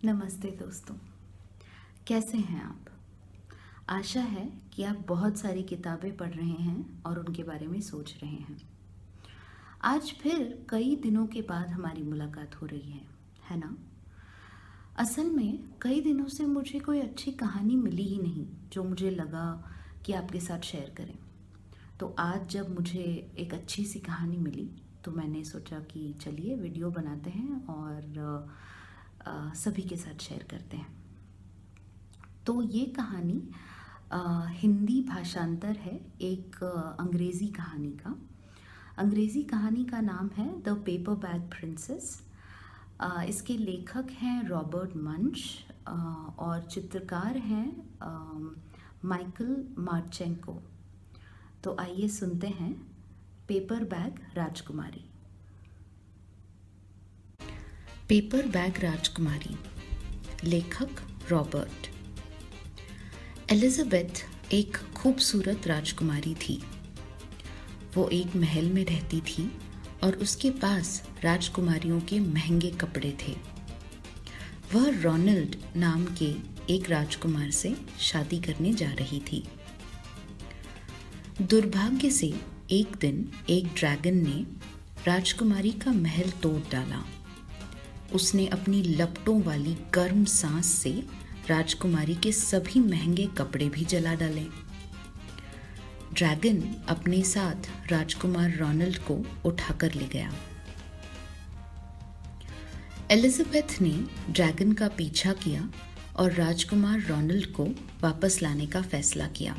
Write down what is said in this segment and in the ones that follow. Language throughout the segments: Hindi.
नमस्ते दोस्तों, कैसे हैं आप? आशा है कि आप बहुत सारी किताबें पढ़ रहे हैं और उनके बारे में सोच रहे हैं। आज फिर कई दिनों के बाद हमारी मुलाकात हो रही है ना? असल में कई दिनों से मुझे कोई अच्छी कहानी मिली ही नहीं जो मुझे लगा कि आपके साथ शेयर करें। तो आज जब मुझे एक अच्छी सी कहानी मिली तो मैंने सोचा कि चलिए वीडियो बनाते हैं और सभी के साथ शेयर करते हैं। तो ये कहानी हिंदी भाषांतर है एक अंग्रेज़ी कहानी का। अंग्रेज़ी कहानी का नाम है द पेपर बैग प्रिंसेस। इसके लेखक हैं रॉबर्ट मंच और चित्रकार हैं माइकल मार्चेंको। तो आइए सुनते हैं पेपर बैग राजकुमारी। पेपर बैग राजकुमारी, लेखक रॉबर्ट। एलिजाबेथ एक खूबसूरत राजकुमारी थी। वो एक महल में रहती थी और उसके पास राजकुमारियों के महंगे कपड़े थे। वह रोनाल्ड नाम के एक राजकुमार से शादी करने जा रही थी। दुर्भाग्य से एक दिन एक ड्रैगन ने राजकुमारी का महल तोड़ डाला। उसने अपनी लपटों वाली गर्म सांस से राजकुमारी के सभी महंगे कपड़े भी जला डाले। ड्रैगन अपने साथ राजकुमार रोनाल्ड को उठाकर ले गया। एलिजाबेथ ने ड्रैगन का पीछा किया और राजकुमार रोनाल्ड को वापस लाने का फैसला किया।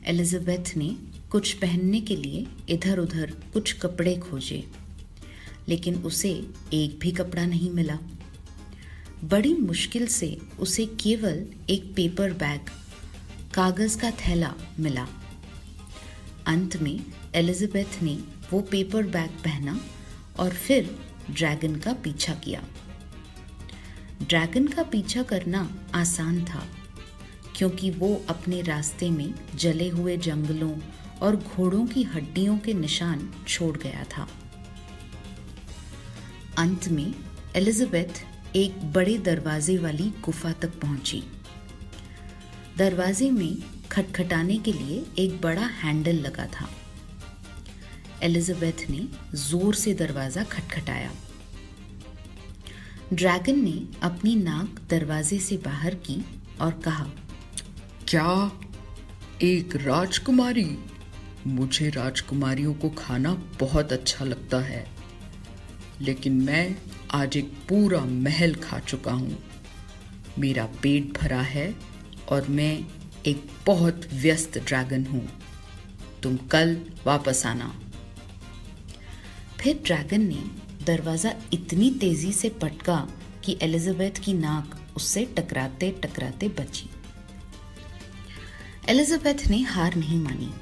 एलिजाबेथ ने कुछ पहनने के लिए इधर उधर कुछ कपड़े खोजे, लेकिन उसे एक भी कपड़ा नहीं मिला। बड़ी मुश्किल से उसे केवल एक पेपर बैग, कागज का थैला मिला। अंत में एलिजाबेथ ने वो पेपर बैग पहना और फिर ड्रैगन का पीछा किया। ड्रैगन का पीछा करना आसान था क्योंकि वो अपने रास्ते में जले हुए जंगलों और घोड़ों की हड्डियों के निशान छोड़ गया था। अंत में एलिजाबेथ एक बड़े दरवाजे वाली गुफा तक पहुंची। दरवाजे में खटखटाने के लिए एक बड़ा हैंडल लगा था। एलिजाबेथ ने जोर से दरवाजा खटखटाया। ड्रैगन ने अपनी नाक दरवाजे से बाहर की और कहा, क्या? एक राजकुमारी? मुझे राजकुमारियों को खाना बहुत अच्छा लगता है, लेकिन मैं आज एक पूरा महल खा चुका हूँ। मेरा पेट भरा है और मैं एक बहुत व्यस्त ड्रैगन हूँ। तुम कल वापस आना। फिर ड्रैगन ने दरवाज़ा इतनी तेज़ी से पटका कि एलिजाबेथ की नाक उससे टकराते टकराते बची। एलिजाबेथ ने हार नहीं मानी।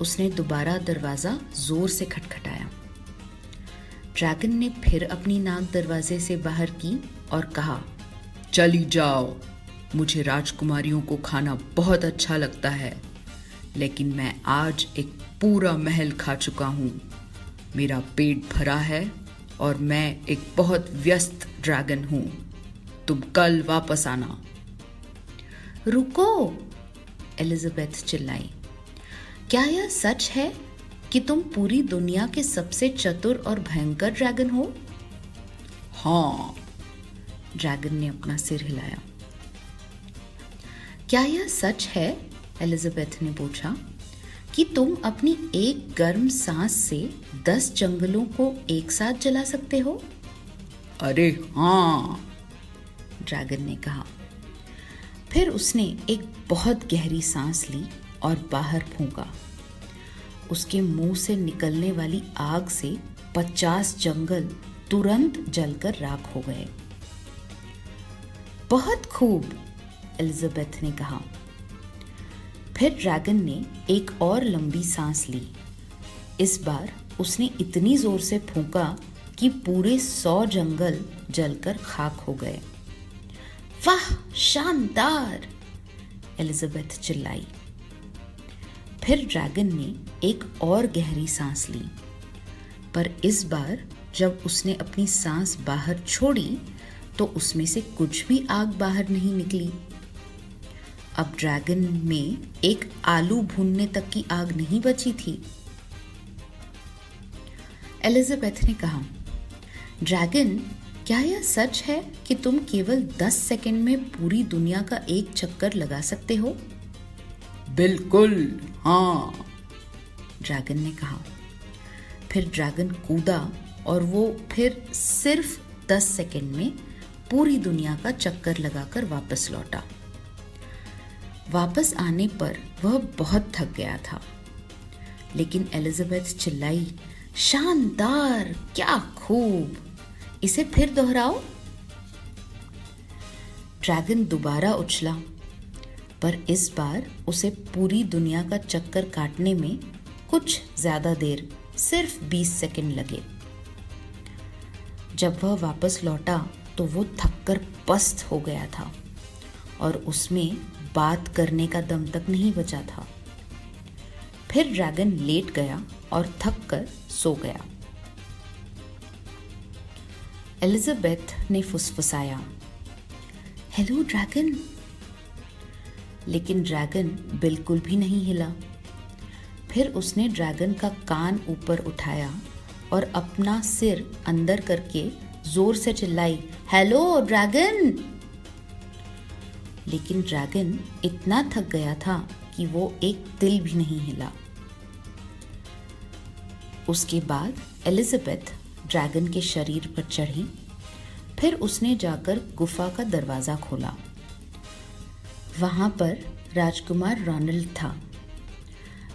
उसने दोबारा दरवाज़ा जोर से खटखटाया। ड्रैगन ने फिर अपनी नाक दरवाजे से बाहर की और कहा, चली जाओ। मुझे राजकुमारियों को खाना बहुत अच्छा लगता है, लेकिन मैं आज एक पूरा महल खा चुका हूँ। मेरा पेट भरा है और मैं एक बहुत व्यस्त ड्रैगन हूँ। तुम कल वापस आना। रुको, एलिजाबेथ चिल्लाई। क्या यह सच है कि तुम पूरी दुनिया के सबसे चतुर और भयंकर ड्रैगन हो? हाँ, ड्रैगन ने अपना सिर हिलाया। क्या यह सच है, एलिजाबेथ ने पूछा, कि तुम अपनी एक गर्म सांस से 10 जंगलों को एक साथ जला सकते हो? अरे हाँ, ड्रैगन ने कहा। फिर उसने एक बहुत गहरी सांस ली और बाहर फूंका। उसके मुंह से निकलने वाली आग से 50 जंगल तुरंत जलकर राख हो गए। बहुत खूब, एलिजाबेथ ने कहा। फिर ड्रैगन ने एक और लंबी सांस ली। इस बार उसने इतनी जोर से फूंका कि पूरे 100 जंगल जलकर खाक हो गए। वाह, शानदार, एलिजाबेथ चिल्लाई। फिर ड्रैगन ने एक और गहरी सांस ली, पर इस बार जब उसने अपनी सांस बाहर छोड़ी तो उसमें से कुछ भी आग बाहर नहीं निकली। अब ड्रैगन में एक आलू भूनने तक की आग नहीं बची थी। एलिजाबेथ ने कहा, ड्रैगन, क्या यह सच है कि तुम केवल 10 सेकंड में पूरी दुनिया का एक चक्कर लगा सकते हो? बिल्कुल हाँ, ड्रैगन ने कहा। फिर ड्रैगन कूदा और वो फिर सिर्फ 10 सेकंड में पूरी दुनिया का चक्कर लगाकर वापस लौटा। वापस आने पर वह बहुत थक गया था, लेकिन एलिजाबेथ चिल्लाई, शानदार, क्या खूब, इसे फिर दोहराओ। ड्रैगन दोबारा उछला, पर इस बार उसे पूरी दुनिया का चक्कर काटने में कुछ ज्यादा देर, सिर्फ 20 सेकंड लगे। जब वह वापस लौटा तो वो थककर पस्त हो गया था और उसमें बात करने का दम तक नहीं बचा था। फिर ड्रैगन लेट गया और थक कर सो गया। एलिजाबेथ ने फुसफुसाया, हेलो ड्रैगन। लेकिन ड्रैगन बिल्कुल भी नहीं हिला। फिर उसने ड्रैगन का कान ऊपर उठाया और अपना सिर अंदर करके जोर से चिल्लाई, हेलो ड्रैगन। लेकिन ड्रैगन इतना थक गया था कि वो एक तिल भी नहीं हिला। उसके बाद एलिजाबेथ ड्रैगन के शरीर पर चढ़ी। फिर उसने जाकर गुफा का दरवाजा खोला। वहां पर राजकुमार रोनाल्ड था।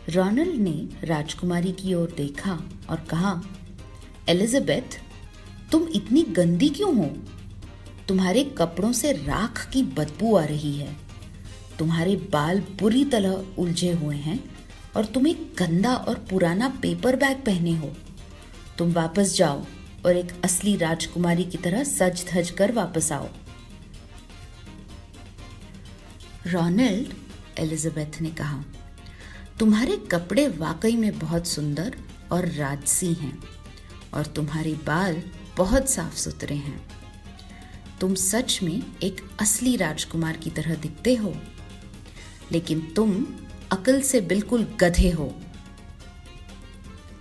रोनाल्ड ने राजकुमारी की ओर देखा और कहा, एलिजाबेथ, तुम इतनी गंदी क्यों हो? तुम्हारे कपड़ों से राख की बदबू आ रही है। तुम्हारे बाल बुरी तरह उलझे हुए हैं और तुम एक गंदा और पुराना पेपर बैग पहने हो। तुम वापस जाओ और एक असली राजकुमारी की तरह सज धज कर वापस आओ। रोनाल्ड, एलिजाबेथ ने कहा, तुम्हारे कपड़े वाकई में बहुत सुंदर और राजसी हैं और तुम्हारे बाल बहुत साफ सुथरे हैं। तुम सच में एक असली राजकुमार की तरह दिखते हो, लेकिन तुम अक्ल से बिल्कुल गधे हो।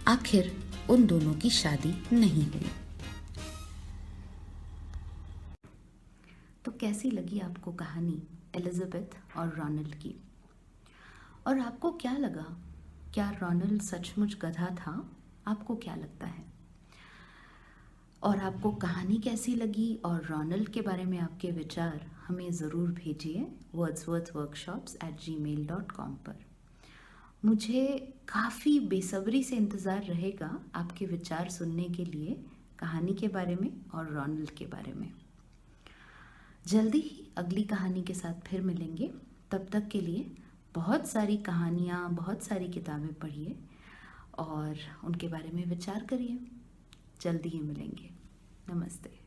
आखिर उन दोनों की शादी नहीं हुई। तो कैसी लगी आपको कहानी एलिजाबेथ और रोनाल्ड की? और आपको क्या लगा? क्या रोनाल्ड सचमुच गधा था? आपको क्या लगता है? और आपको कहानी कैसी लगी और रोनाल्ड के बारे में आपके विचार हमें ज़रूर भेजिए wordsworthworkshops@gmail.com पर। मुझे काफ़ी बेसब्री से इंतज़ार रहेगा आपके विचार सुनने के लिए कहानी के बारे में और रोनाल्ड के बारे में। जल्दी ही अगली कहानी के साथ फिर मिलेंगे। तब तक के लिए बहुत सारी कहानियाँ, बहुत सारी किताबें पढ़िए और उनके बारे में विचार करिए। जल्दी ही मिलेंगे। नमस्ते।